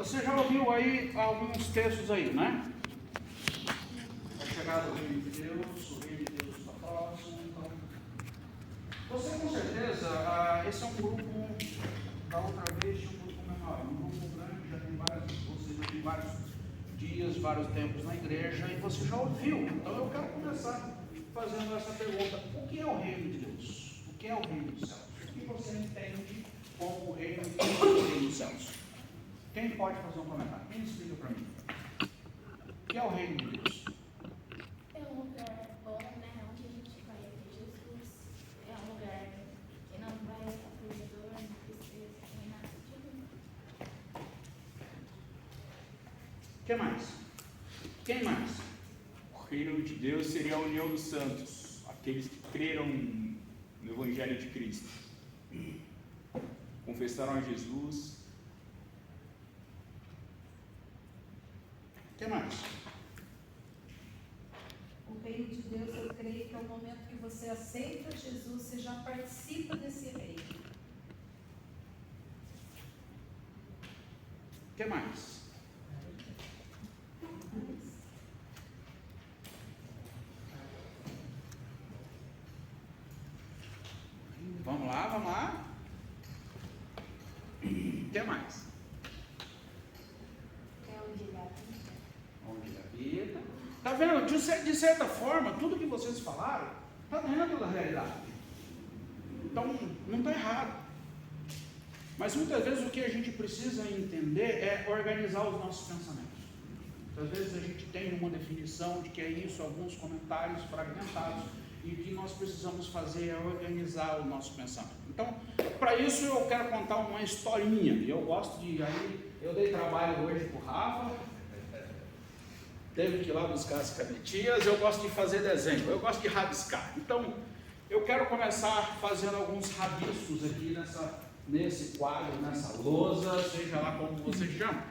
Você já ouviu aí alguns textos aí, né? A chegada do reino de Deus, o reino de Deus está próximo. Então, você com certeza, esse é um grupo, da outra vez tinha um grupo menor, um grupo grande, já tem vários dias, vários tempos na igreja, e você já ouviu. Então eu quero começar fazendo essa pergunta: o que é o reino de Deus? O que é o reino dos céus? O que você entende como o reino dos céus? Quem pode fazer um comentário? Quem explica para mim? O que é o reino de Deus? É um lugar bom, né? Onde a gente vai ter Jesus. É um lugar que não vai estar dor, não precisa, nem nada de ruim. O que mais? Quem mais? O reino de Deus seria a união dos santos, aqueles que creram no Evangelho de Cristo, confessaram a Jesus. O que mais? O reino de Deus, eu creio que é o momento que você aceita Jesus, você já participa desse reino. O que mais? Vamos lá, vamos lá. O que mais? É onde vai. Onde da vida. Está vendo? De certa forma, tudo que vocês falaram está dentro da realidade. Então, não está errado. Mas muitas vezes o que a gente precisa entender é organizar os nossos pensamentos. Muitas vezes a gente tem uma definição de que é isso, alguns comentários fragmentados, e o que nós precisamos fazer é organizar o nosso pensamento. Então, para isso eu quero contar uma historinha. Eu gosto de... eu dei trabalho hoje para o Rafa, teve que ir lá buscar as canetinhas. Eu gosto de fazer desenho, eu gosto de rabiscar. Então, eu quero começar fazendo alguns rabiscos aqui nesse quadro, nessa lousa, seja lá como você chama.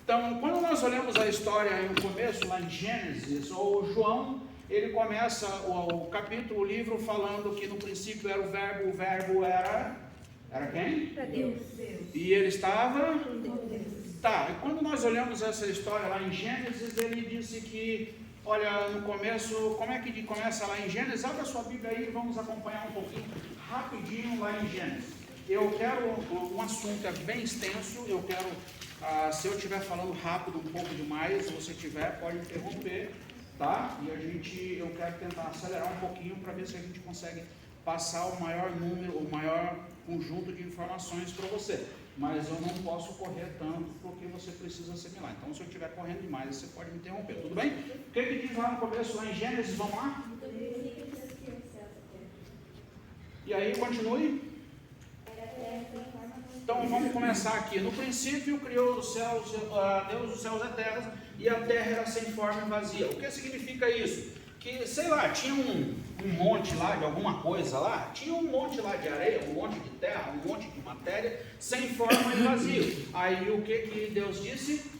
Então, quando nós olhamos a história no começo, lá em Gênesis, o João, ele começa o capítulo, o livro, falando que no princípio era o verbo era quem? Para Deus. E ele estava... Deus. Tá, e quando nós olhamos essa história lá em Gênesis, ele disse que, olha, no começo, como é que começa lá em Gênesis? Abra sua Bíblia aí e vamos acompanhar um pouquinho, rapidinho lá em Gênesis. Eu quero, um assunto é bem extenso, eu quero, se eu estiver falando rápido um pouco demais, se você tiver, pode interromper, tá? E eu quero tentar acelerar um pouquinho para ver se a gente consegue passar o maior número, o maior conjunto de informações para você. Mas eu não posso correr tanto porque você precisa assimilar. Então, se eu estiver correndo demais, você pode me interromper, tudo bem? O que diz lá no começo, lá em Gênesis? Vamos lá? E aí, continue. Então, vamos começar aqui. No princípio, criou os céus, Deus os céus e a terra, e a terra era sem forma e vazia. O que significa isso? Que, sei lá, tinha um monte lá de alguma coisa lá, tinha um monte lá de areia, um monte de terra, um monte de matéria, sem forma e vazio. Aí o que Deus disse?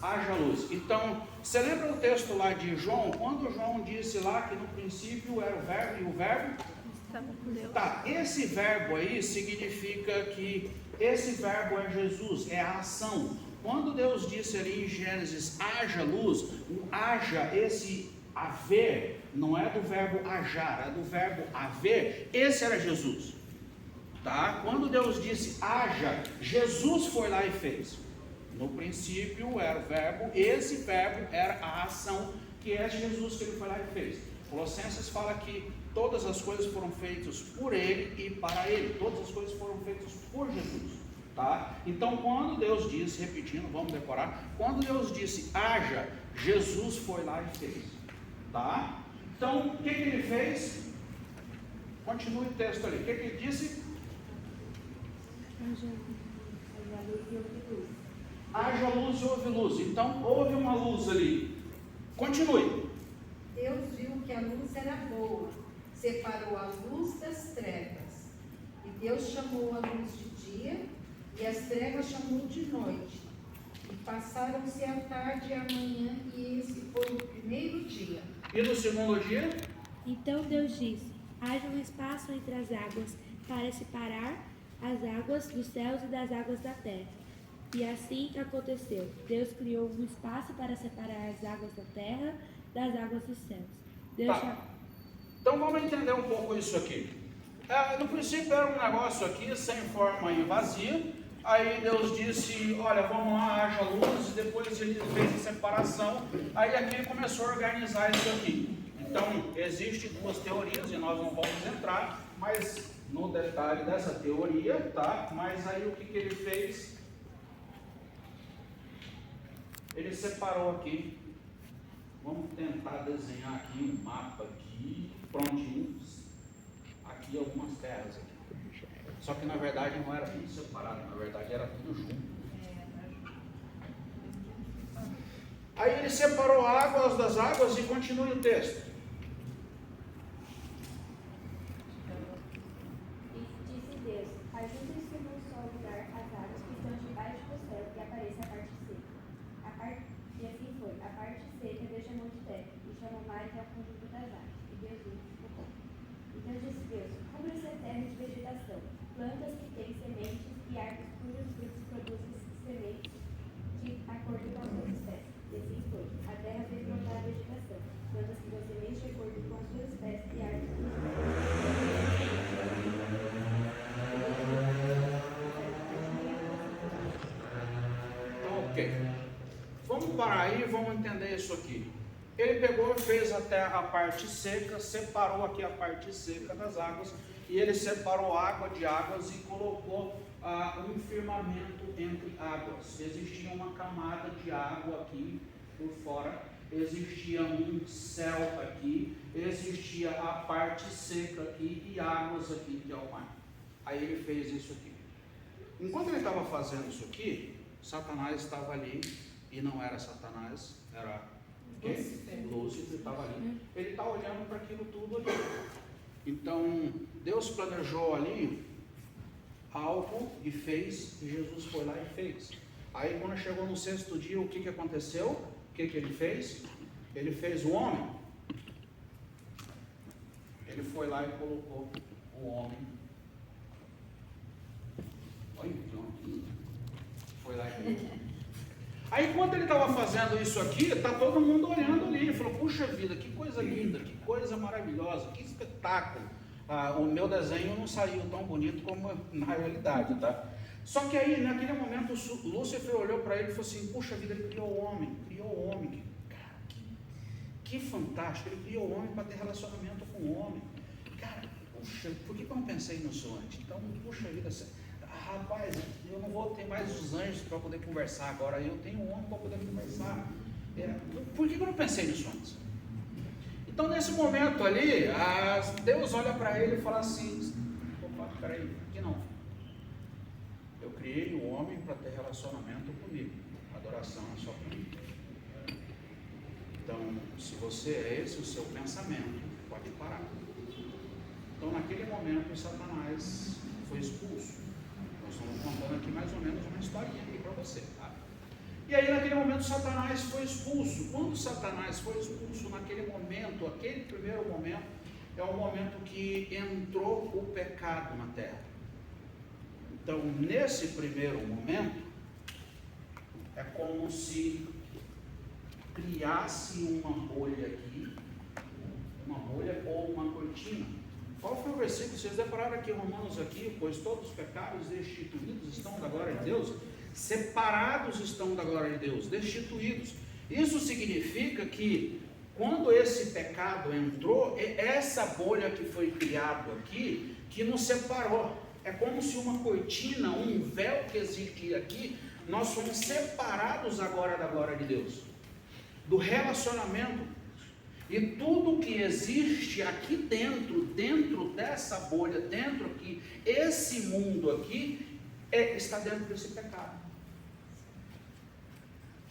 Haja luz. Então, você lembra o texto lá de João? Quando João disse lá que no princípio era o verbo, e o verbo Estava com Deus. Tá, esse verbo aí significa que esse verbo é Jesus, é a ação. Quando Deus disse ali em Gênesis, haja luz, o haja, esse haver, não é do verbo hajar, é do verbo haver, esse era Jesus. Tá? Quando Deus disse haja, Jesus foi lá e fez. No princípio era o verbo, esse verbo era a ação, que é Jesus que ele foi lá e fez. Colossenses fala que todas as coisas foram feitas por ele e para ele, todas as coisas foram feitas por Jesus. Tá? Então, quando Deus disse, repetindo, vamos decorar, quando Deus disse haja, Jesus foi lá e fez. Tá? Então, o que ele fez? Continue o texto ali. O que ele disse? Haja luz e houve luz. Então, houve uma luz ali. Continue. Deus viu que a luz era boa, separou a luz das trevas. E Deus chamou a luz de dia, e as trevas chamou de noite. E passaram-se a tarde e a manhã, e esse foi o primeiro dia. E no segundo dia? Então Deus disse: haja um espaço entre as águas, para separar as águas dos céus e das águas da terra. E assim aconteceu. Deus criou um espaço para separar as águas da terra das águas dos céus. Deus Tá. Então vamos entender um pouco isso aqui. No princípio era um negócio aqui sem forma e vazio. Aí Deus disse, olha, vamos lá, haja luz, e depois ele fez a separação. Aí aqui ele começou a organizar isso aqui. Então, existem duas teorias, e nós não vamos entrar, mas no detalhe dessa teoria, tá? Mas aí o que ele fez? Ele separou aqui. Vamos tentar desenhar aqui um mapa aqui, prontinho. Aqui algumas terras aqui. Só que na verdade não era tudo separado, na verdade era tudo junto. Aí ele separou águas das águas e continue o texto. E disse Deus: ajuntem-se num só lugar as águas que estão debaixo do céu, e apareça a parte seca. E assim foi. A parte seca Deus chamou de terra, e chamou mares ao conjunto das águas. E Deus viu que ficou bom. Então disse Deus: cubra-se a terra de vegetação, plantas que têm sementes e árvores cujos frutos produzem sementes de acordo com as suas espécies. E assim foi. A terra fez brotar a vegetação, plantas que dão sementes de acordo com as suas espécies e árvores cujos Ok. Vamos parar aí e vamos entender isso aqui. Ele pegou e fez a terra a parte seca, separou aqui a parte seca das águas, e ele separou água de águas e colocou um firmamento entre águas. Existia uma camada de água aqui por fora, existia um céu aqui, existia a parte seca aqui e águas aqui, que é o mar. Aí ele fez isso aqui. Enquanto ele estava fazendo isso aqui, Satanás estava ali, e não era Satanás, era Lúcifer estava ali. Ele está olhando para aquilo tudo ali. Então, Deus planejou ali algo e fez, e Jesus foi lá e fez. Aí quando chegou no sexto dia, o que aconteceu? O que ele fez? Ele fez o homem. Ele foi lá e colocou o homem. Olha, foi lá e colocou. Aí quando ele estava fazendo isso aqui, está todo mundo olhando ali, ele falou, puxa vida, que coisa linda, que coisa maravilhosa, que espetáculo. O meu desenho não saiu tão bonito como na realidade, tá? Só que aí, naquele momento, Lúcifer olhou para ele e falou assim, puxa vida, ele criou o homem, cara, que fantástico, ele criou o homem para ter relacionamento com o homem. Cara, puxa, por que eu não pensei nisso antes? Então, puxa vida, rapaz, eu não vou ter mais os anjos para poder conversar agora, eu tenho um homem para poder conversar. Por que eu não pensei nisso antes? Então, nesse momento ali, Deus olha para ele e fala assim, opa, peraí, aqui não. Eu criei o homem para ter relacionamento comigo, adoração é só para mim. Então, se você é esse o seu pensamento, pode parar. Então, naquele momento, Satanás foi expulso. Nós estamos contando aqui mais ou menos uma historinha aqui para você, tá? E aí naquele momento Satanás foi expulso. Quando Satanás foi expulso, naquele momento, aquele primeiro momento, é o momento que entrou o pecado na terra. Então, nesse primeiro momento, é como se criasse uma bolha aqui, uma bolha ou uma cortina. Qual foi o versículo? Vocês declararam aqui, Romanos aqui, pois todos os pecados destituídos estão da glória de Deus, separados estão da glória de Deus, destituídos. Isso significa que quando esse pecado entrou, essa bolha que foi criada aqui, que nos separou, é como se uma cortina, um véu que existia aqui, nós somos separados agora da glória de Deus, do relacionamento. E tudo que existe aqui dentro dessa bolha, dentro aqui, esse mundo aqui, está dentro desse pecado.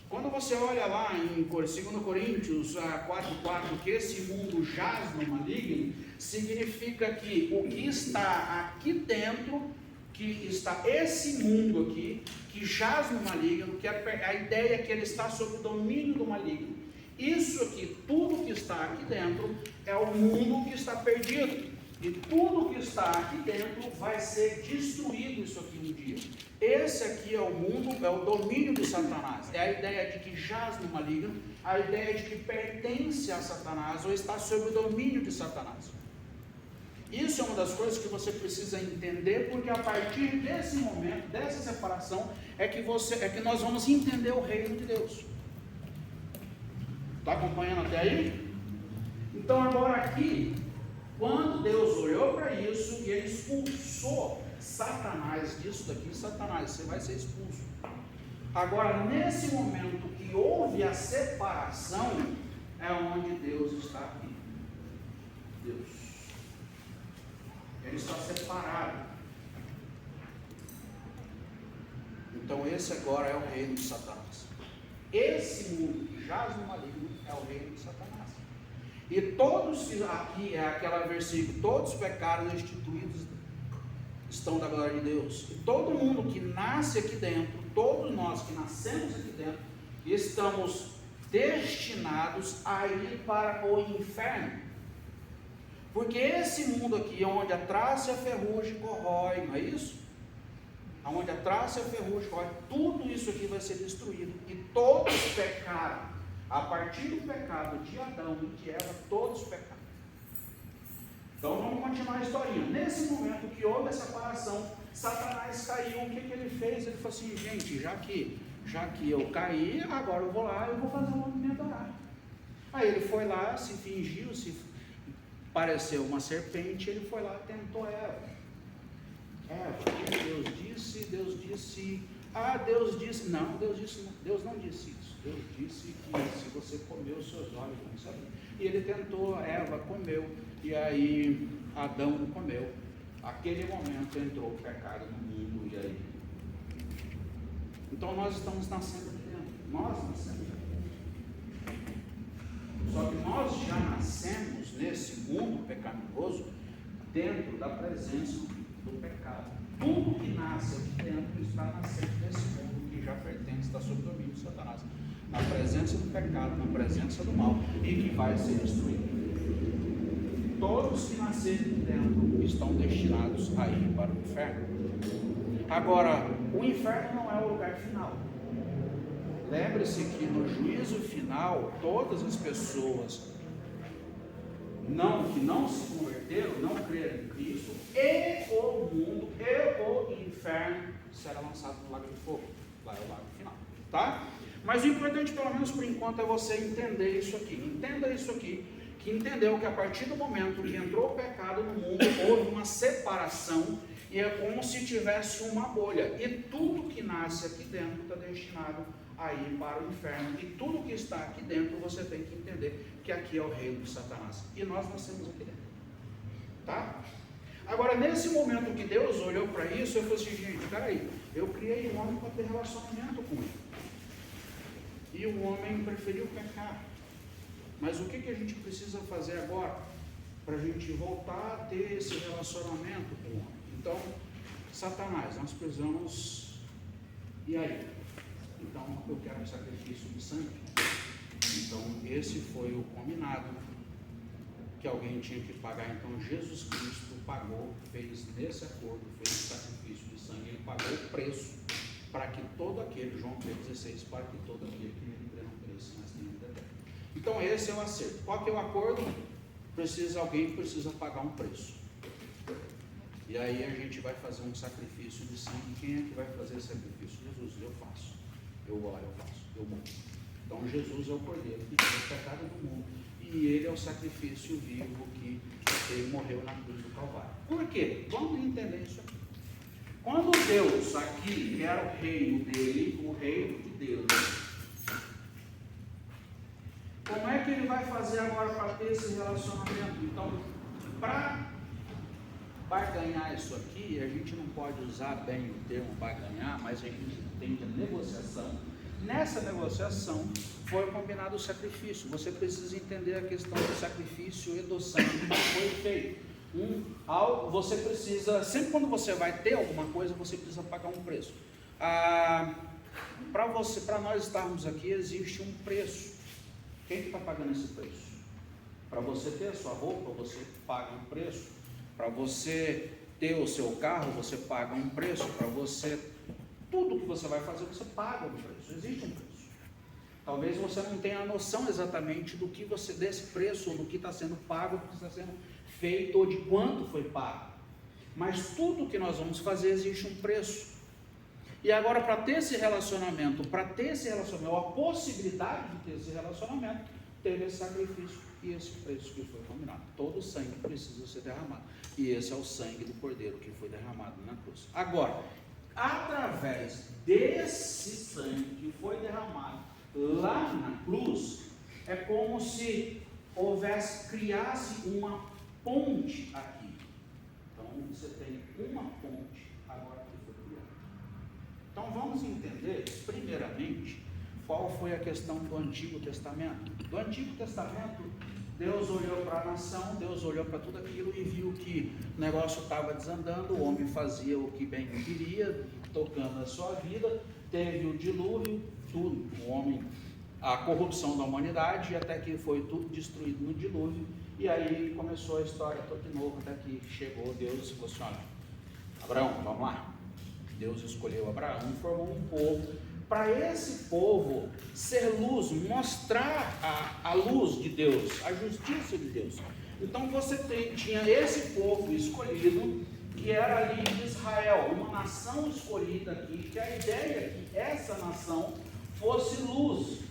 Quando você olha lá em 2 Coríntios 4,4, que esse mundo jaz no maligno, significa que o que está aqui dentro, que está esse mundo aqui, que jaz no maligno, que a ideia é que ele está sob o domínio do maligno. Isso aqui, tudo que está aqui dentro, é o mundo que está perdido. E tudo que está aqui dentro vai ser destruído isso aqui um dia. Esse aqui é o mundo, é o domínio de Satanás. É a ideia de que jaz no maligno, a ideia de que pertence a Satanás ou está sob o domínio de Satanás. Isso é uma das coisas que você precisa entender, porque a partir desse momento, dessa separação, é que nós vamos entender o reino de Deus. Está acompanhando até aí? Então agora aqui, quando Deus olhou para isso e ele expulsou Satanás disso daqui, Satanás, você vai ser expulso. Agora, nesse momento que houve a separação, é onde Deus está aqui. Deus. Ele está separado. Então esse agora é o reino de Satanás. Esse mundo que jaz no maligno é o reino de Satanás. E todos, aqui é aquele versículo, todos os pecados instituídos estão da glória de Deus. E todo mundo que nasce aqui dentro, todos nós que nascemos aqui dentro, estamos destinados a ir para o inferno. Porque esse mundo aqui, onde a traça e a ferrugem corrói, não é isso? Onde a traça e a ferrugem corrói, tudo isso aqui vai ser destruído. E todos pecaram. A partir do pecado de Adão e de Eva, todos pecaram. Então vamos continuar a historinha. Nesse momento que houve a separação, Satanás caiu. O que ele fez? Ele falou assim, gente, já que eu caí, agora eu vou lá e vou fazer um homem me adorar. Aí ele foi lá, se fingiu, se pareceu uma serpente, ele foi lá e tentou Eva. Deus disse, não, Deus não disse isso. Deus disse que se você comer, os seus olhos vão saber. E ele tentou, Eva comeu, e aí Adão não comeu. Aquele momento entrou o pecado no mundo, e aí? Então nós estamos nascendo aqui dentro. Nós nascemos aqui. Só que nós já nascemos nesse mundo pecaminoso dentro da presença do pecado. Tudo que nasce aqui dentro está nascendo nesse mundo que já pertence, está sob o domínio de Satanás. Na presença do pecado, na presença do mal, e que vai ser destruído. Todos que nascerem aqui dentro estão destinados a ir para o inferno. Agora, o inferno não é o lugar final. Lembre-se que no juízo final, todas as pessoas que não se converteram, não creram em Cristo, e o mundo, e o inferno será lançado no lago de fogo. Lá é o lago final, tá? Mas o importante, pelo menos por enquanto, é você entender isso aqui. Entenda isso aqui, que entendeu que a partir do momento que entrou o pecado no mundo, houve uma separação, e é como se tivesse uma bolha. E tudo que nasce aqui dentro está destinado a ir para o inferno. E tudo que está aqui dentro, você tem que entender que aqui é o reino de Satanás. E nós nascemos aqui dentro. Tá? Agora, nesse momento que Deus olhou para isso, eu falei assim, gente, peraí, eu criei um homem para ter relacionamento com ele. E o homem preferiu pecar. Mas o que a gente precisa fazer agora? Para a gente voltar a ter esse relacionamento com o homem. Então, Satanás, nós precisamos... E aí? Então, eu quero um sacrifício de sangue. Então, esse foi o combinado que alguém tinha que pagar. Então, Jesus Cristo pagou, fez nesse acordo, fez o sacrifício de sangue. Ele pagou o preço para que todo aquele, João 3,16, para que todo aquele que nele crê não pereça, mas tenha vida eterna. Então, esse é o acerto. Qual que é o acordo? Alguém precisa pagar um preço. E aí a gente vai fazer um sacrifício de sangue. Quem é que vai fazer esse sacrifício? Jesus. Eu faço. Eu faço. Eu morro. Então Jesus é o Cordeiro que tira o pecado do mundo. E ele é o sacrifício vivo que ele morreu na cruz do Calvário. Por quê? Vamos entender isso aqui. Quando Deus aqui, que era o reino dele, o reino de Deus, como é que ele vai fazer agora para ter esse relacionamento? Então, para barganhar isso aqui, a gente não pode usar bem o termo barganhar, mas a gente entende a negociação. Nessa negociação foi combinado o sacrifício. Você precisa entender a questão do sacrifício e do sangue que foi feito. Você precisa, sempre quando você vai ter alguma coisa, você precisa pagar um preço. Para nós estarmos aqui, existe um preço. Quem que está pagando esse preço? Para você ter a sua roupa, você paga um preço. Para você ter o seu carro, você paga um preço. Para você, tudo que você vai fazer, você paga um preço. Existe um preço. Talvez você não tenha a noção exatamente do que você, desse preço, ou do que está sendo pago, do que está sendo feito, ou de quanto foi pago. Mas tudo que nós vamos fazer existe um preço. E agora, para ter esse relacionamento, ou a possibilidade de ter esse relacionamento, teve esse sacrifício e esse preço que foi combinado. Todo sangue precisa ser derramado. E esse é o sangue do Cordeiro que foi derramado na cruz. Agora, através desse sangue que foi derramado lá na cruz, é como se criasse uma ponte aqui. Então, você tem uma ponte agora que foi criada. Então, vamos entender, primeiramente, qual foi a questão do Antigo Testamento. Do Antigo Testamento, Deus olhou para a nação, Deus olhou para tudo aquilo e viu que o negócio estava desandando, o homem fazia o que bem queria, tocando a sua vida, teve o dilúvio, tudo, o homem, a corrupção da humanidade, até que foi tudo destruído no dilúvio, e aí começou a história toda de novo, até que chegou Deus e falou assim: olha, Abraão, vamos lá. Deus escolheu Abraão e formou um povo, para esse povo ser luz, mostrar a luz de Deus, a justiça de Deus. Então você tinha esse povo escolhido, que era ali de Israel, uma nação escolhida aqui, que a ideia é que essa nação fosse luz.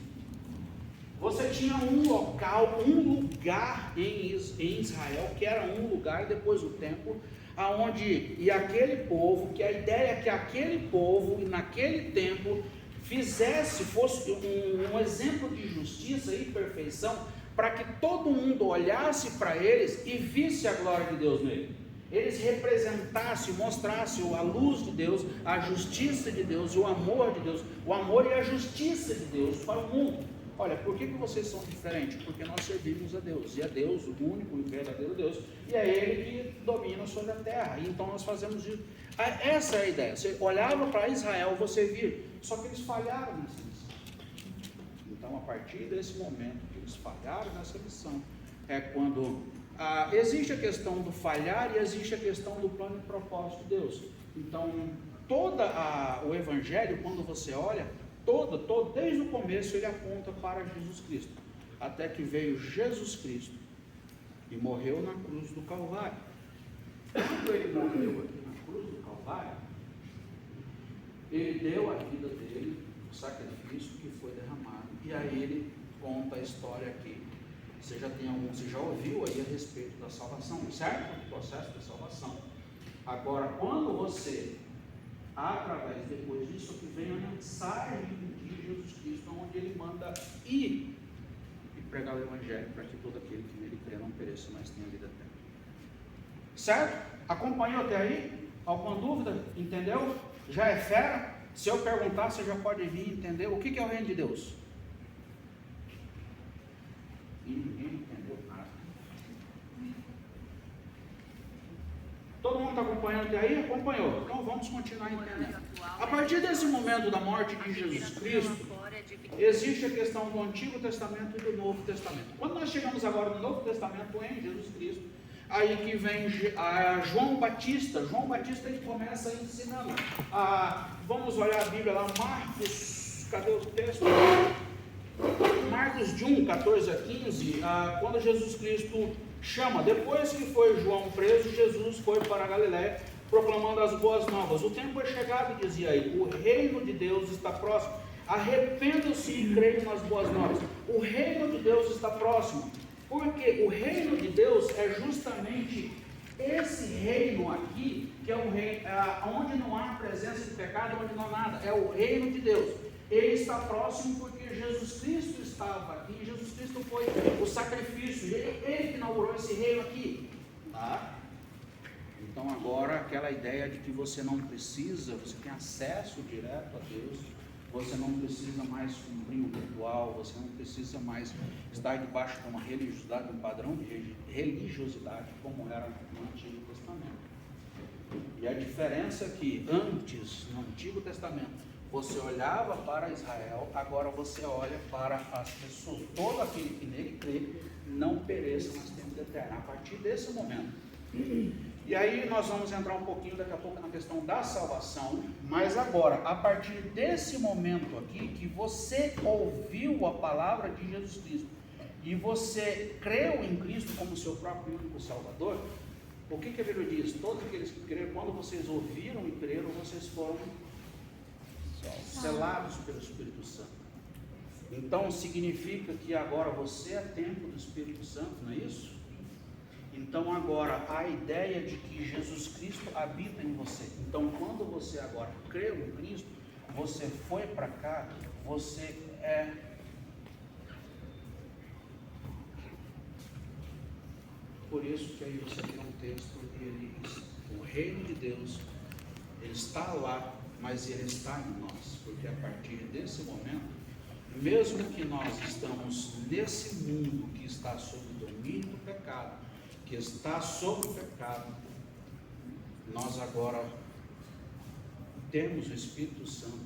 Você tinha um local, um lugar em Israel, que era um lugar, e depois o templo, aonde, e aquele povo, que a ideia é que aquele povo, naquele tempo, fosse um exemplo de justiça e perfeição, para que todo mundo olhasse para eles e visse a glória de Deus nele. Eles representassem, mostrassem a luz de Deus, a justiça de Deus, o amor de Deus, o amor e a justiça de Deus para o mundo. Olha, por que vocês são diferentes? Porque nós servimos a Deus, e é Deus, o único e verdadeiro Deus, e é Ele que domina sobre a terra, e então nós fazemos isso. Essa é a ideia. Você olhava para Israel, você via, só que eles falharam nessa missão. Então, a partir desse momento que eles falharam nessa missão, é quando existe a questão do falhar e existe a questão do plano e propósito de Deus. Então, o Evangelho, quando você olha, desde o começo ele aponta para Jesus Cristo, até que veio Jesus Cristo e morreu na cruz do Calvário. Quando ele morreu aqui na cruz do Calvário, ele deu a vida dele, o sacrifício que foi derramado, e aí ele conta a história aqui. Você já ouviu aí a respeito da salvação, certo? O processo da salvação. Agora, quando você, depois disso, que vem a mensagem de Jesus Cristo, onde ele manda ir e pregar o Evangelho para que todo aquele que nele crê não pereça, mas tenha vida eterna. Certo? Acompanhou até aí? Alguma dúvida? Entendeu? Já é fera? Se eu perguntar, você já pode vir entender o que é o reino de Deus. E ninguém entendeu nada. Todo mundo está acompanhando até aí? Acompanhou. Então vamos continuar entendendo. A partir desse momento da morte de Jesus Cristo, existe a questão do Antigo Testamento e do Novo Testamento. Quando nós chegamos agora no Novo Testamento, em Jesus Cristo, aí que vem João Batista. João Batista, ele começa ensinando. Vamos olhar a Bíblia lá, Marcos, cadê o texto? Marcos de 1, 14 a 15, quando Jesus Cristo chama, depois que foi João preso, Jesus foi para a Galiléia, proclamando as boas novas. O tempo é chegado, dizia ele, o reino de Deus está próximo, arrependam-se e creiam nas boas novas. O reino de Deus está próximo, porque o reino de Deus é justamente esse reino aqui, que é um reino onde não há presença de pecado, onde não há nada, é o reino de Deus. Ele está próximo porque Jesus Cristo estava aqui, Jesus Cristo foi o sacrifício, ele que inaugurou esse reino aqui. Tá? Então agora aquela ideia de que você não precisa, você tem acesso direto a Deus, você não precisa mais cumprir um ritual, você não precisa mais estar debaixo de uma religiosidade, um padrão de religiosidade como era no Antigo Testamento. E a diferença é que antes, no Antigo Testamento, você olhava para Israel, agora você olha para as pessoas. Todo aquele que nele crê não pereça, mas tem vida eterna. A partir desse momento. E aí nós vamos entrar um pouquinho daqui a pouco na questão da salvação, mas agora, a partir desse momento aqui, que você ouviu a palavra de Jesus Cristo, e você creu em Cristo como seu próprio único Salvador, o que a Bíblia diz? Todos aqueles que creram, quando vocês ouviram e creram, vocês foram selados pelo Espírito Santo. Então significa que agora você é templo do Espírito Santo, não é isso? Então agora a ideia de que Jesus Cristo habita em você. Então quando você agora creu em Cristo, você foi para cá, você é por isso que aí você tem um texto que o reino de Deus, ele está lá, mas ele está em nós, porque a partir desse momento, mesmo que nós estamos nesse mundo que está sob o domínio do pecado, que está sob o pecado, nós agora temos o Espírito Santo,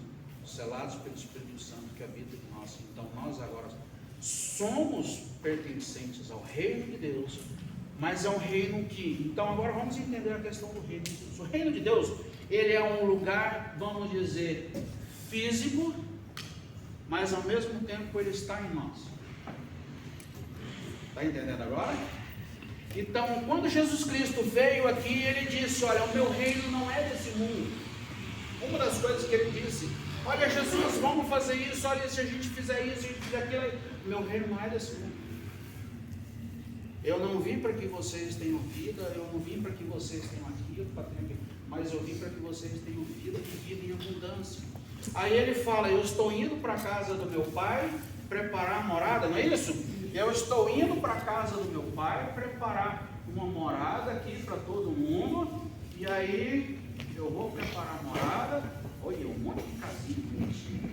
selados pelo Espírito Santo que habita em nós. Então nós agora somos pertencentes ao reino de Deus, mas é um reino que... Então agora vamos entender a questão do reino de Deus. O reino de Deus, ele é um lugar, vamos dizer, físico, mas ao mesmo tempo ele está em nós. Está entendendo agora? Então, quando Jesus Cristo veio aqui, ele disse: olha, o meu reino não é desse mundo. Uma das coisas que ele disse: olha, Jesus, vamos fazer isso, olha, se a gente fizer isso, a gente fizer aquilo, o meu reino não é desse mundo. Eu não vim para que vocês tenham vida, eu não vim para que vocês tenham aquilo, mas eu vim para que vocês tenham vida e vida em abundância. Aí ele fala: eu estou indo para a casa do meu pai preparar a morada, não é isso? Eu estou indo para a casa do meu pai preparar uma morada aqui para todo mundo, e aí eu vou preparar a morada. Olha, um monte de casinha bonitinha.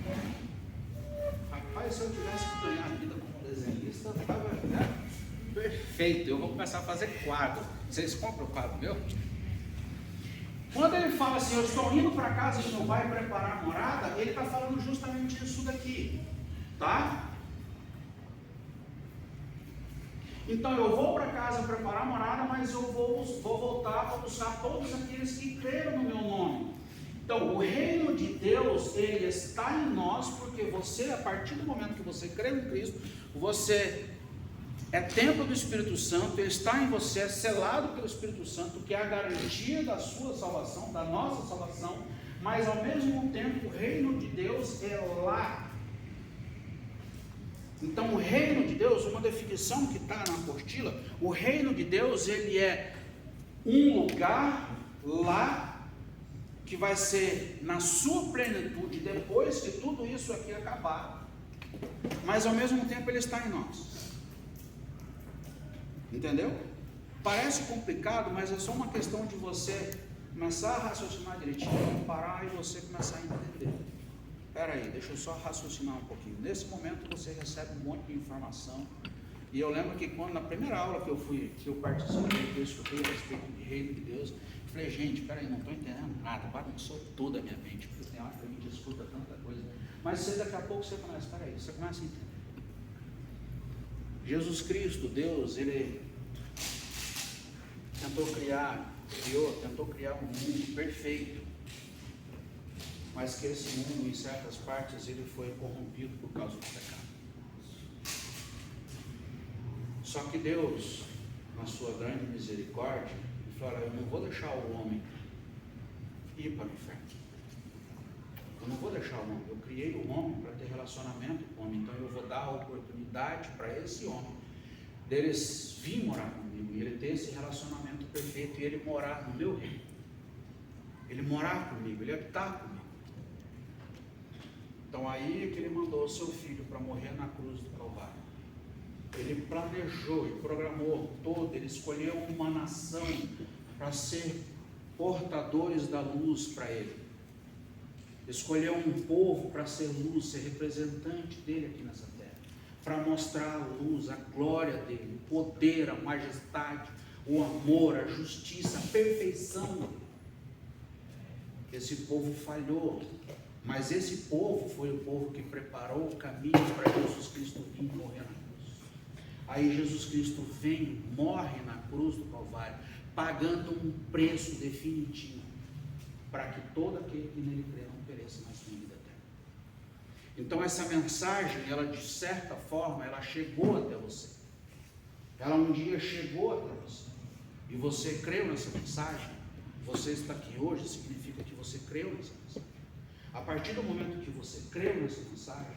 Rapaz, se eu tivesse que ganhar a vida como desenhista, eu estava, né? Perfeito, eu vou começar a fazer quadro. Vocês compram o quadro meu? Quando ele fala assim: eu estou indo para a casa do meu pai preparar a morada, ele está falando justamente isso daqui, tá? Então eu vou para casa preparar a morada, mas eu vou voltar para buscar todos aqueles que creram no meu nome. Então o reino de Deus, ele está em nós, porque você, a partir do momento que você crê em Cristo, você é templo do Espírito Santo, ele está em você, é selado pelo Espírito Santo, que é a garantia da sua salvação, da nossa salvação, mas ao mesmo tempo o reino de Deus é lá. Então o reino de Deus, uma definição que está na apostila, o reino de Deus, ele é um lugar lá, que vai ser na sua plenitude, depois que tudo isso aqui acabar, mas ao mesmo tempo ele está em nós. Entendeu? Parece complicado, mas é só uma questão de você começar a raciocinar direitinho, parar e você começar a entender. Espera aí, deixa eu só raciocinar um pouquinho. Nesse momento você recebe um monte de informação. E eu lembro que quando na primeira aula que eu participei, que eu escutei a respeito do reino de Deus, eu falei: gente, espera aí, não estou entendendo nada, bagunçou toda a minha mente, porque tem hora que a gente escuta tanta coisa. Mas daqui a pouco você começa, espera aí, você começa a entender. Jesus Cristo, Deus, ele tentou criar um mundo perfeito, mas que esse mundo, em certas partes, ele foi corrompido por causa do pecado. Só que Deus, na sua grande misericórdia, ele falou: olha, eu não vou deixar o homem ir para o inferno. Eu não vou deixar o homem. Eu criei o homem para ter relacionamento com o homem. Então eu vou dar a oportunidade para esse homem deles vir morar comigo, e ele ter esse relacionamento perfeito, e ele morar no meu reino, ele morar comigo, ele habitar comigo. Então aí é que ele mandou o seu filho para morrer na cruz do Calvário. Ele planejou e programou todo, ele escolheu uma nação para ser portadores da luz para ele. Escolheu um povo para ser luz, ser representante dele aqui nessa terra, para mostrar a luz, a glória dele, o poder, a majestade, o amor, a justiça, a perfeição. Esse povo falhou, mas esse povo foi o povo que preparou o caminho para Jesus Cristo vir morrer na cruz. Aí Jesus Cristo vem, morre na cruz do Calvário, pagando um preço definitivo, para que todo aquele que nele crê não pereça, mas tenha vida eterna. Então essa mensagem, ela de certa forma, ela chegou até você. Ela um dia chegou até você. E você creu nessa mensagem. Você está aqui hoje, significa que você creu nessa mensagem. A partir do momento que você creu nessa mensagem,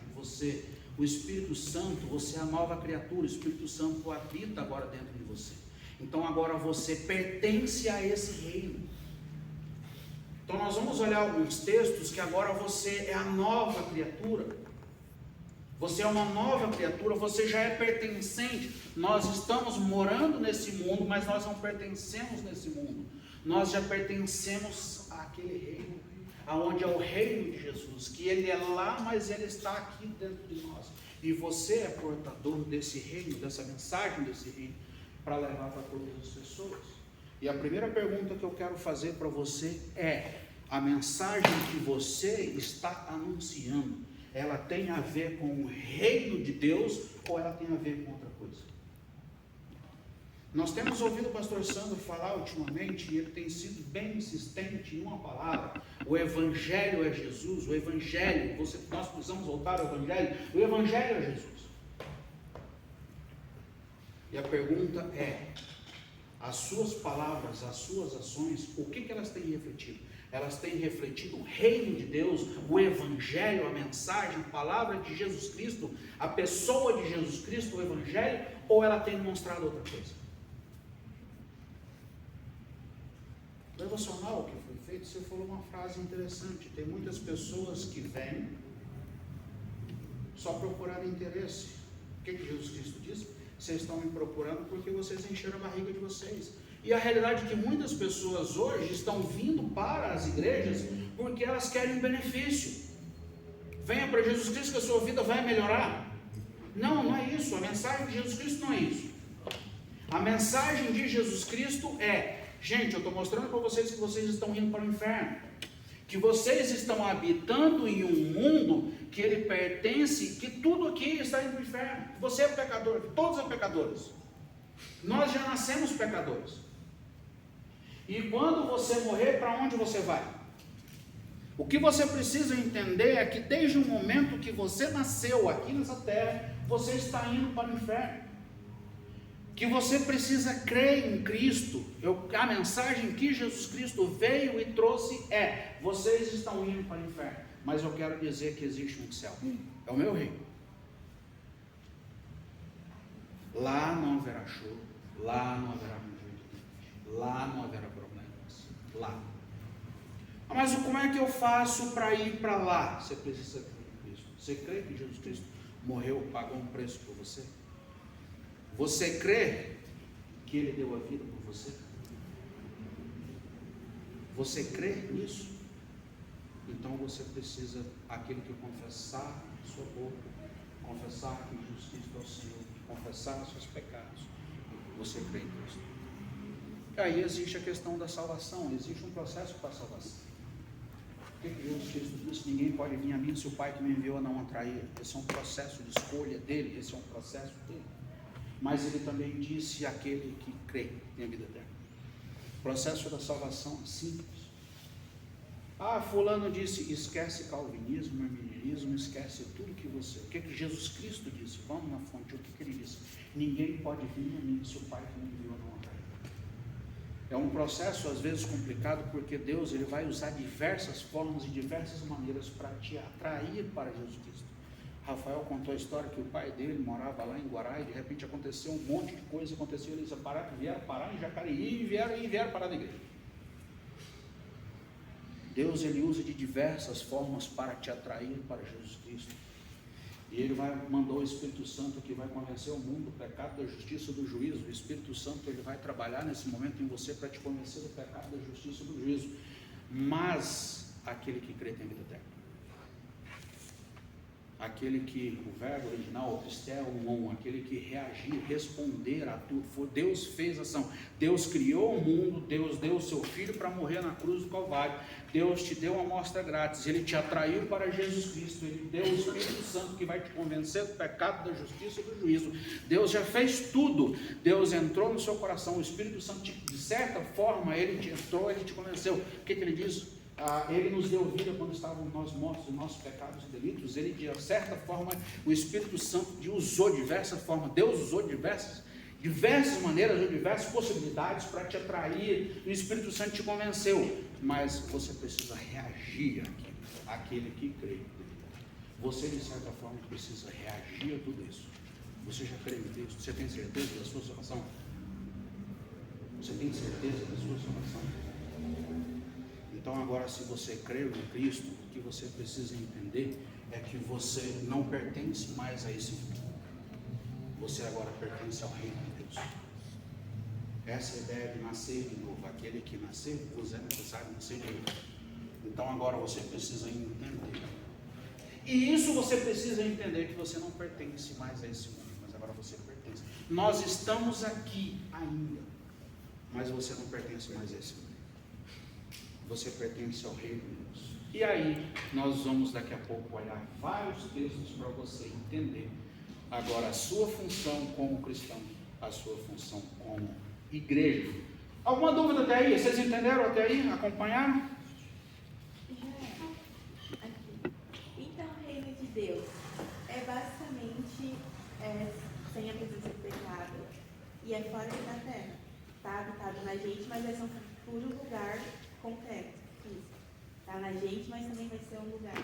o Espírito Santo, você é a nova criatura, o Espírito Santo habita agora dentro de você. Então agora você pertence a esse reino. Então nós vamos olhar alguns textos que agora você é a nova criatura. Você é uma nova criatura, você já é pertencente. Nós estamos morando nesse mundo, mas nós não pertencemos nesse mundo. Nós já pertencemos àquele reino, aonde é o reino de Jesus, que ele é lá, mas ele está aqui dentro de nós. E você é portador desse reino, dessa mensagem desse reino, para levar para todas as pessoas. E a primeira pergunta que eu quero fazer para você é: a mensagem que você está anunciando, ela tem a ver com o reino de Deus ou ela tem a ver com outra coisa? Nós temos ouvido o pastor Sandro falar ultimamente, e ele tem sido bem insistente em uma palavra: o Evangelho é Jesus, o Evangelho, nós precisamos voltar ao Evangelho, o Evangelho é Jesus. E a pergunta é: as suas palavras, as suas ações, o que elas têm refletido? Elas têm refletido o reino de Deus, o Evangelho, a mensagem, a palavra de Jesus Cristo, a pessoa de Jesus Cristo, o Evangelho, ou ela tem demonstrado outra coisa? O devocional que foi feito, você falou uma frase interessante: tem muitas pessoas que vêm só procurar interesse. O que Jesus Cristo disse? Vocês estão me procurando porque vocês encheram a barriga de vocês. E a realidade é que muitas pessoas hoje estão vindo para as igrejas porque elas querem benefício. Venha para Jesus Cristo que a sua vida vai melhorar. Não, não é isso. A mensagem de Jesus Cristo não é isso. A mensagem de Jesus Cristo é: gente, eu estou mostrando para vocês que vocês estão indo para o inferno, que vocês estão habitando em um mundo que ele pertence, que tudo aqui está indo para o inferno. Você é pecador, todos são pecadores. Nós já nascemos pecadores. E quando você morrer, para onde você vai? O que você precisa entender é que desde o momento que você nasceu aqui nessa terra, você está indo para o inferno. Que você precisa crer em Cristo. A mensagem que Jesus Cristo veio e trouxe é: vocês estão indo para o inferno, mas eu quero dizer que existe um céu. É o meu reino. Lá não haverá choro, lá não haverá ranger, lá não haverá problemas. Lá. Mas como é que eu faço para ir para lá? Você precisa crer em Cristo. Você crê que Jesus Cristo morreu, pagou um preço por você? Você crê que Ele deu a vida por você? Você crê nisso? Então você precisa, aquele que confessar a sua boca, confessar que Jesus Cristo é o Senhor, confessar os seus pecados, você crê em Cristo. E aí existe a questão da salvação, existe um processo para a salvação. O que Jesus Cristo disse? Ninguém pode vir a mim se o Pai que me enviou não atrair. Esse é um processo de escolha dele, esse é um processo dele. Mas ele também disse: aquele que crê tem a vida eterna. O processo da salvação é simples. Fulano disse: esquece calvinismo, arminianismo, esquece tudo que você... O que Jesus Cristo disse? Vamos na fonte. O que ele disse? Ninguém pode vir a mim se o Pai que me enviou não atrair. É um processo às vezes complicado, porque Deus ele vai usar diversas formas e diversas maneiras para te atrair para Jesus Cristo. Rafael contou a história que o pai dele morava lá em Guará e de repente aconteceu um monte de coisa, eles vieram parar em Jacareí e vieram parar na igreja. Deus ele usa de diversas formas para te atrair para Jesus Cristo. E ele mandou o Espírito Santo que vai convencer o mundo do pecado, da justiça e do juízo. O Espírito Santo ele vai trabalhar nesse momento em você para te convencer do pecado, da justiça e do juízo. Mas aquele que crê tem vida eterna. aquele que, o verbo original, o pistelon, aquele que reagir, responder a tudo. Deus fez ação. Deus criou o mundo, Deus deu o seu Filho para morrer na cruz do Calvário. Deus te deu uma amostra grátis, Ele te atraiu para Jesus Cristo, Ele deu o Espírito Santo que vai te convencer do pecado, da justiça e do juízo. Deus já fez tudo. Deus entrou no seu coração, o Espírito Santo, de certa forma, Ele te entrou, Ele te convenceu. O que Ele diz? Ele nos deu vida quando estávamos nós mortos em nossos pecados e delitos. Ele, de certa forma, o Espírito Santo usou de diversas formas. Deus usou diversas maneiras ou diversas possibilidades para te atrair. O Espírito Santo te convenceu, mas você precisa reagir àquele que crê. Você, de certa forma, precisa reagir a tudo isso. Você já crê em Deus? Você tem certeza da sua salvação? Você tem certeza da sua salvação? Então agora, se você crê em Cristo, o que você precisa entender é que você não pertence mais a esse mundo. Você agora pertence ao reino de Deus. Essa é a ideia de nascer de novo. Aquele que nascer, vos é necessário nascer de novo. Então agora você precisa entender. E isso você precisa entender, que você não pertence mais a esse mundo, mas agora você pertence. Nós estamos aqui ainda, mas você não pertence mais a esse mundo. Você pertence ao reino de Deus. E aí, nós vamos daqui a pouco olhar vários textos para você entender agora a sua função como cristão, a sua função como igreja. Alguma dúvida até aí? Vocês entenderam até aí? Acompanharam? Aqui. Então, o reino de Deus é basicamente sem a presença do pecado e é fora da terra. Está habitado na gente, mas vai ser um futuro lugar concreto, físico. Está na gente, mas também vai ser um lugar.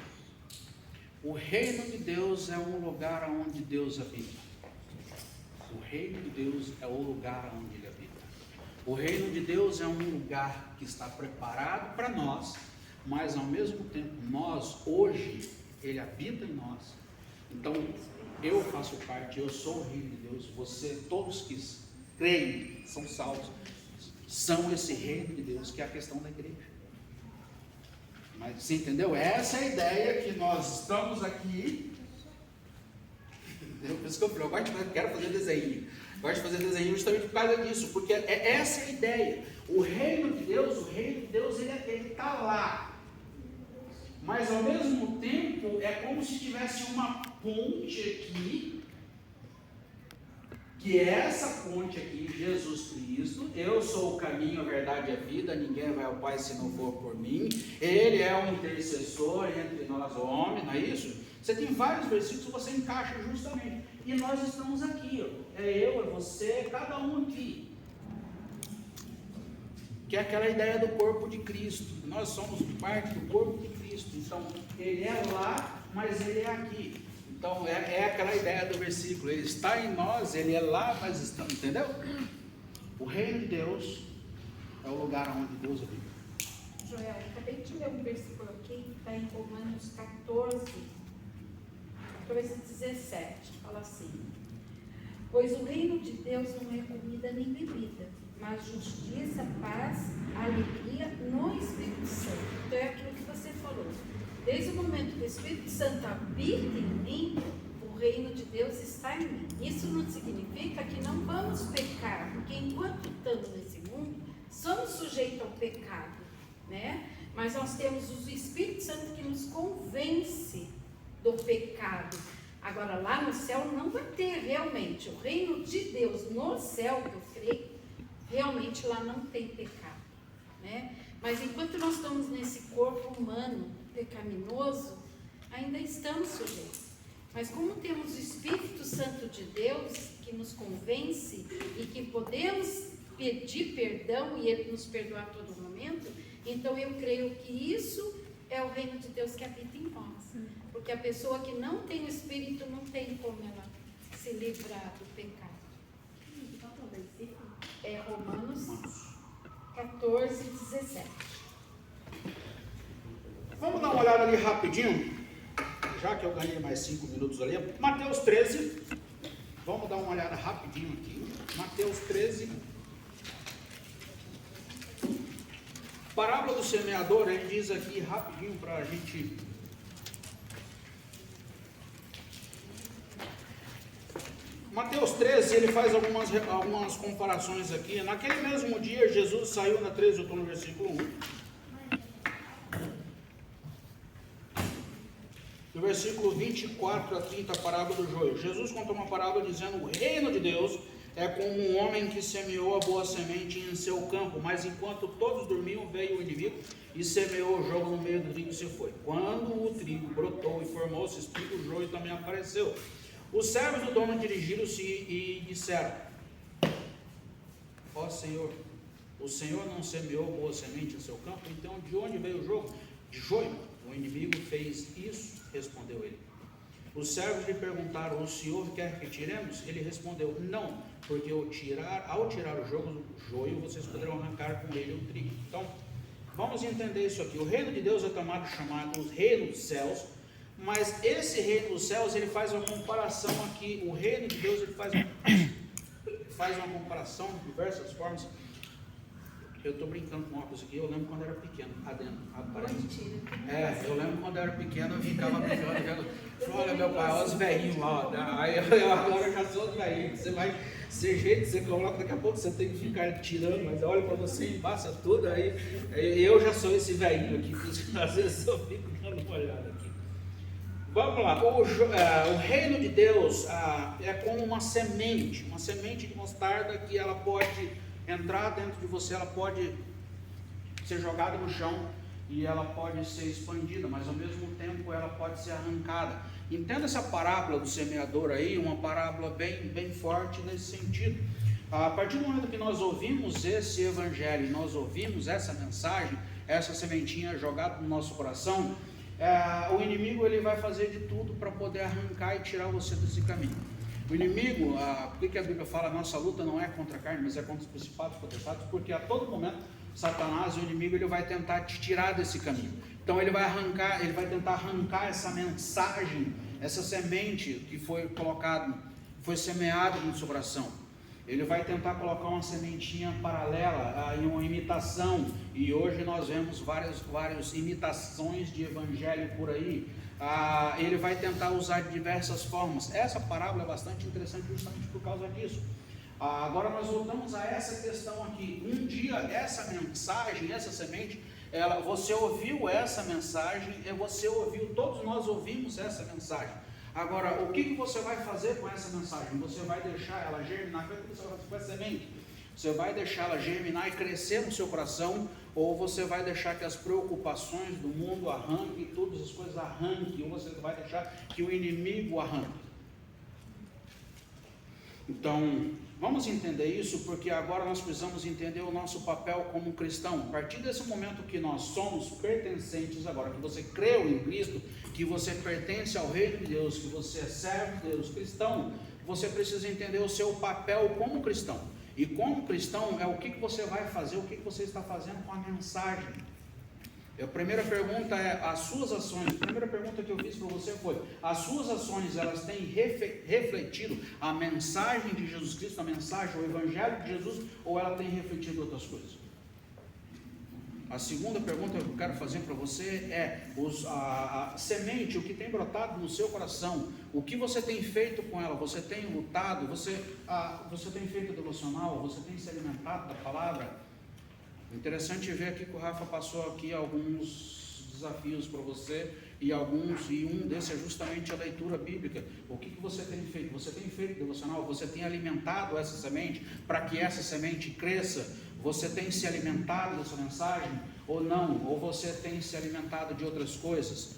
O reino de Deus é um lugar onde Deus habita. O reino de Deus é o lugar onde Ele habita. O reino de Deus é um lugar que está preparado para nós, mas ao mesmo tempo nós, hoje, Ele habita em nós. Então, eu faço parte, eu sou o reino de Deus, você, todos que creem, são salvos, são esse reino de Deus, que é a questão da igreja. Mas você entendeu? Essa é a ideia que nós estamos aqui. Por isso que eu quero fazer desenho. Gosto de fazer desenho justamente por causa disso, porque essa é a ideia. O reino de Deus, ele está lá. Mas ao mesmo tempo é como se tivesse uma ponte aqui, que é essa ponte aqui, Jesus Cristo. Eu sou o caminho, a verdade e a vida, ninguém vai ao Pai se não for por mim. Ele é o intercessor entre nós homens, não é isso? Você tem vários versículos que você encaixa justamente. E nós estamos aqui, ó. É eu, é você, cada um aqui. Que é aquela ideia do corpo de Cristo. Nós somos parte do corpo de Cristo. Então, Ele é lá, mas Ele é aqui. Então, é aquela ideia do versículo. Ele está em nós, Ele é lá, mas estamos. Entendeu? O reino de Deus é o lugar onde Deus habita. Joel, acabei de ler um versículo aqui que está em Romanos 14, 17. Fala assim: pois o reino de Deus não é comida nem bebida, mas justiça, paz, alegria no Espírito Santo. Então é aquilo que você falou. Desde o momento que o Espírito Santo habita em mim, o reino de Deus está em mim. Isso não significa que não vamos pecar, porque enquanto estamos nesse mundo, somos sujeitos ao pecado, né? Mas nós temos o Espírito Santo que nos convence do pecado. Agora, lá no céu não vai ter realmente o reino de Deus no céu, que eu creio, realmente lá não tem pecado, né? Mas enquanto nós estamos nesse corpo humano pecaminoso, ainda estamos sujeitos. Mas como temos o Espírito Santo de Deus que nos convence e que podemos pedir perdão e Ele nos perdoar a todo momento, então eu creio que isso é o reino de Deus que habita em nós. Porque a pessoa que não tem o Espírito não tem como ela se livrar do pecado. Qual é o versículo? É Romanos 14, 17. Vamos dar uma olhada ali rapidinho, já que eu ganhei mais 5 minutos ali. Mateus 13. Vamos dar uma olhada rapidinho aqui. Mateus 13. Parábola do semeador, ele diz aqui rapidinho para a gente Mateus 13, ele faz algumas comparações aqui. Naquele mesmo dia, Jesus saiu na 13, eu estou no versículo 1. Do versículo 24 a 30, a parábola do joio. Jesus contou uma parábola dizendo: o reino de Deus é como um homem que semeou a boa semente em seu campo, mas enquanto todos dormiam, veio o inimigo e semeou o joio no meio do trigo e se foi. Quando o trigo brotou e formou-se espiga, o joio também apareceu. Os servos do dono dirigiram-se e disseram: ó Senhor, o Senhor não semeou boa semente em seu campo? Então de onde veio o joio? De joio. O inimigo fez isso, respondeu ele. Os servos lhe perguntaram: o Senhor quer que tiremos? Ele respondeu: não, porque ao tirar o joio, vocês poderão arrancar com ele o trigo. Então, vamos entender isso aqui. O reino de Deus é chamado o reino dos céus, mas esse reino dos céus, ele faz uma comparação aqui. O reino de Deus, ele faz uma comparação de diversas formas. Eu estou brincando com óculos aqui, eu lembro quando eu era pequeno, eu lembro quando eu era pequeno, eu ficava brincando, olha meu pai, olha os velhinhos lá, aí eu agora já sou os velhinhos, você vai ser jeito, você coloca, daqui a pouco você tem que ficar tirando, mas olha para você e passa tudo, aí eu já sou esse velhinho aqui, às vezes eu fico dando uma olhada aqui. Vamos lá, o reino de Deus é como uma semente de mostarda que ela pode entrar dentro de você, ela pode ser jogada no chão e ela pode ser expandida, mas ao mesmo tempo ela pode ser arrancada. Entenda essa parábola do semeador aí, uma parábola bem forte nesse sentido. A partir do momento que nós ouvimos esse evangelho, nós ouvimos essa mensagem, essa sementinha jogada no nosso coração, o inimigo ele vai fazer de tudo para poder arrancar e tirar você desse caminho. O inimigo, por que a Bíblia fala, nossa luta não é contra a carne, mas é contra os principados e potestades? Porque a todo momento, Satanás, o inimigo, ele vai tentar te tirar desse caminho. Então ele vai tentar arrancar essa mensagem, essa semente que foi semeada no seu coração. Ele vai tentar colocar uma sementinha paralela, em uma imitação, e hoje nós vemos várias imitações de evangelho por aí. Ele vai tentar usar de diversas formas. Essa parábola é bastante interessante justamente por causa disso. Agora nós voltamos a essa questão aqui. Um dia essa mensagem, essa semente, você ouviu essa mensagem, todos nós ouvimos essa mensagem. Agora, o que você vai fazer com essa mensagem? Você vai deixar ela germinar? O que você vai fazer com essa semente? Você vai deixar ela germinar e crescer no seu coração, ou você vai deixar que as preocupações do mundo arranquem, todas as coisas arranquem, ou você vai deixar que o inimigo arranque? Então, vamos entender isso, porque agora nós precisamos entender o nosso papel como cristão. A partir desse momento que nós somos pertencentes agora, que você creu em Cristo, que você pertence ao reino de Deus, que você é servo de Deus, cristão, você precisa entender o seu papel como cristão. E como cristão, é o que você vai fazer, o que você está fazendo com a mensagem. A primeira pergunta é, as suas ações, a primeira pergunta que eu fiz para você foi, as suas ações, elas têm refletido a mensagem de Jesus Cristo, a mensagem, o Evangelho de Jesus, ou ela tem refletido outras coisas? A segunda pergunta que eu quero fazer para você é, a semente, o que tem brotado no seu coração, o que você tem feito com ela? Você tem lutado, você tem feito devocional, você tem se alimentado da palavra? Interessante ver aqui que o Rafa passou aqui alguns desafios para você, e um desses é justamente a leitura bíblica. O que você tem feito? Você tem feito devocional? Você tem alimentado essa semente para que essa semente cresça? Você tem se alimentado dessa mensagem ou não? Ou você tem se alimentado de outras coisas?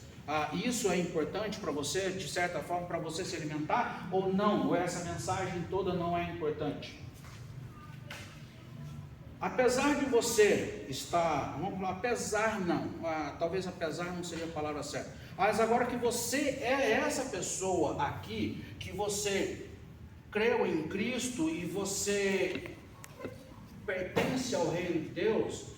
Isso é importante para você, de certa forma, para você se alimentar ou não? Ou essa mensagem toda não é importante? Apesar de você estar, talvez apesar não seria a palavra certa, mas agora que você é essa pessoa aqui, que você creu em Cristo e você pertence ao reino de Deus,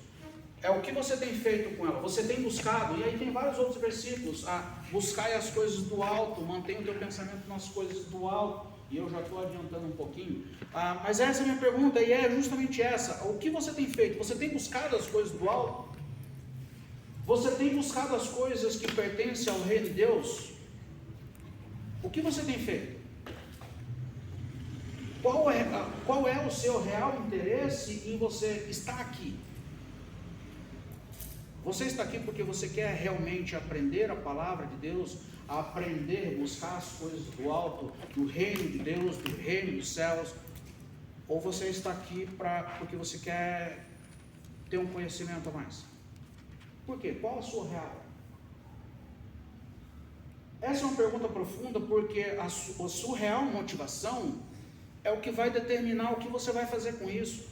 é o que você tem feito com ela? Você tem buscado, e aí tem vários outros versículos, buscai as coisas do alto, mantenha o teu pensamento nas coisas do alto, e eu já estou adiantando um pouquinho, mas essa é a minha pergunta, e é justamente essa, o que você tem feito? Você tem buscado as coisas do alto? Você tem buscado as coisas que pertencem ao reino de Deus? O que você tem feito? qual é o seu real interesse em você estar aqui? Você está aqui porque você quer realmente aprender a palavra de Deus, aprender, buscar as coisas do alto, do reino de Deus, do reino dos céus? Ou você está aqui porque você quer ter um conhecimento a mais? Por quê? Qual a sua real? Essa é uma pergunta profunda, porque a sua real motivação é o que vai determinar o que você vai fazer com isso.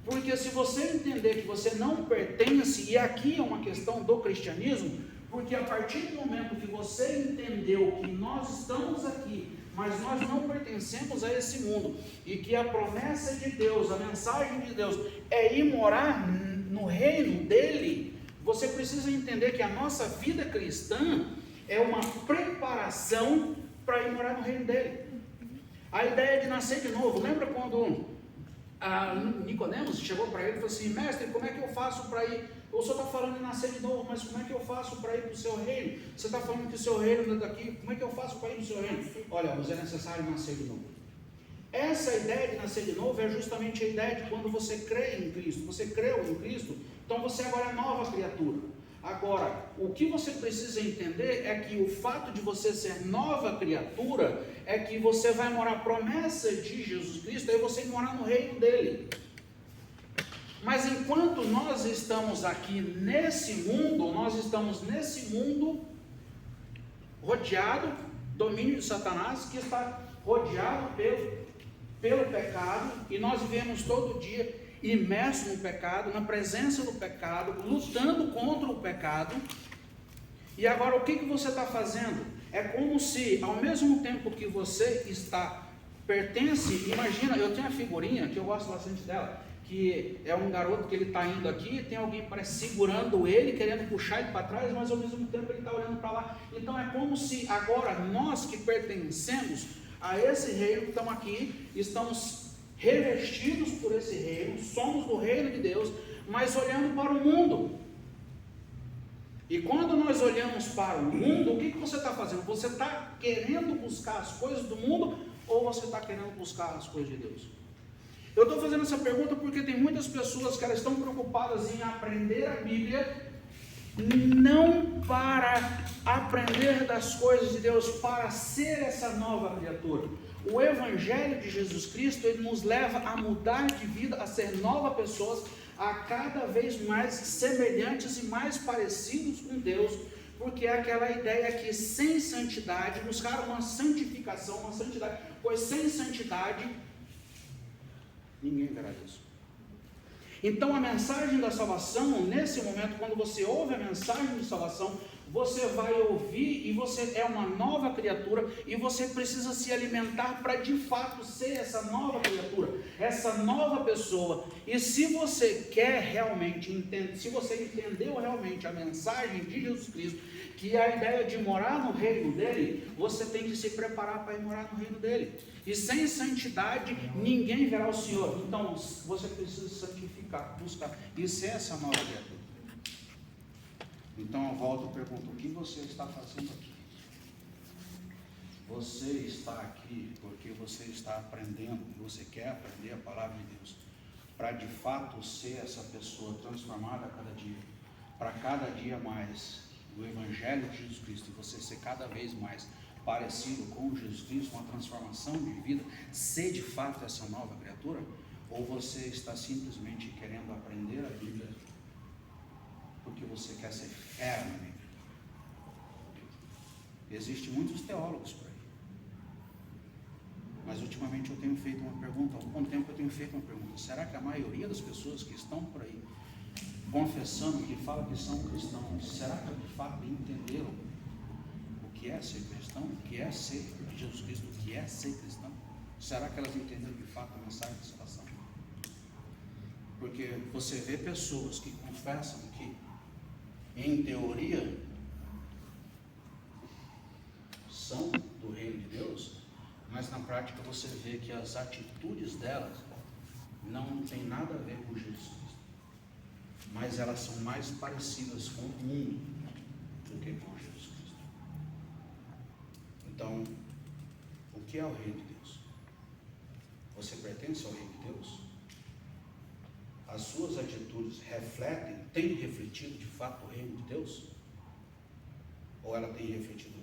Porque se você entender que você não pertence, e aqui é uma questão do cristianismo, porque a partir do momento que você entendeu que nós estamos aqui, mas nós não pertencemos a esse mundo, e que a promessa de Deus, a mensagem de Deus é ir morar no reino dele, você precisa entender que a nossa vida cristã é uma preparação para ir morar no reino dele. A ideia de nascer de novo, lembra quando Nicodemos chegou para ele e falou assim: mestre, como é que eu faço para ir? O senhor está falando em nascer de novo, mas como é que eu faço para ir para o seu reino? Você está falando que o seu reino não é daqui, como é que eu faço para ir para o seu reino? Olha, mas é necessário nascer de novo. Essa ideia de nascer de novo é justamente a ideia de quando você crê em Cristo. Você creu em Cristo, então você agora é nova criatura. Agora, o que você precisa entender é que o fato de você ser nova criatura é que você vai morar, a promessa de Jesus Cristo é você morar no reino dele. Mas enquanto nós estamos aqui nesse mundo, nós estamos nesse mundo rodeado, domínio de Satanás, que está rodeado pelo pecado, e nós vivemos todo dia imerso no pecado, na presença do pecado, lutando contra o pecado. E agora o que você está fazendo? É como se ao mesmo tempo que você pertence, imagina, eu tenho uma figurinha que eu gosto bastante dela, que é um garoto que ele está indo aqui, tem alguém parece segurando ele, querendo puxar ele para trás, mas ao mesmo tempo ele está olhando para lá. Então é como se agora nós que pertencemos a esse reino que estamos aqui, estamos revestidos por esse reino, somos do reino de Deus, mas olhando para o mundo. E quando nós olhamos para o mundo, o que você está fazendo? Você está querendo buscar as coisas do mundo ou você está querendo buscar as coisas de Deus? Eu estou fazendo essa pergunta porque tem muitas pessoas que elas estão preocupadas em aprender a Bíblia, não para aprender das coisas de Deus, para ser essa nova criatura. O Evangelho de Jesus Cristo, ele nos leva a mudar de vida, a ser novas pessoas, a cada vez mais semelhantes e mais parecidos com Deus, porque é aquela ideia que sem santidade, buscar uma santificação, uma santidade, pois sem santidade, ninguém verá isso. Então a mensagem da salvação, nesse momento, quando você ouve a mensagem de salvação, você vai ouvir e você é uma nova criatura e você precisa se alimentar para de fato ser essa nova criatura, essa nova pessoa. E se você quer realmente entender, se você entendeu realmente a mensagem de Jesus Cristo, que é a ideia de morar no reino dele, você tem que se preparar para ir morar no reino dele. E sem santidade ninguém verá o Senhor. Então você precisa santificar, buscar e ser essa nova criatura. Então eu volto e pergunto: o que você está fazendo aqui? Você está aqui porque você está aprendendo, você quer aprender a palavra de Deus, para de fato ser essa pessoa transformada a cada dia, para cada dia mais o Evangelho de Jesus Cristo, e você ser cada vez mais parecido com Jesus Cristo, uma transformação de vida, ser de fato essa nova criatura? Ou você está simplesmente querendo aprender a Bíblia porque você quer ser fera na Bíblia? Existem muitos teólogos por aí, mas ultimamente eu tenho feito uma pergunta, há algum tempo eu tenho feito uma pergunta: será que a maioria das pessoas que estão por aí confessando, que falam que são cristãos, será que de fato entenderam o que é ser cristão, o que é ser de Jesus Cristo, o que é ser cristão? Será que elas entenderam de fato a mensagem da salvação? Porque você vê pessoas que confessam que, em teoria, são do reino de Deus, mas na prática você vê que as atitudes delas não tem nada a ver com Jesus Cristo, mas elas são mais parecidas com o mundo do que com Jesus Cristo. Então, o que é o reino de Deus? Você pertence ao reino de Deus? As suas atitudes refletem, têm refletido de fato o reino de Deus? Ou ela tem refletido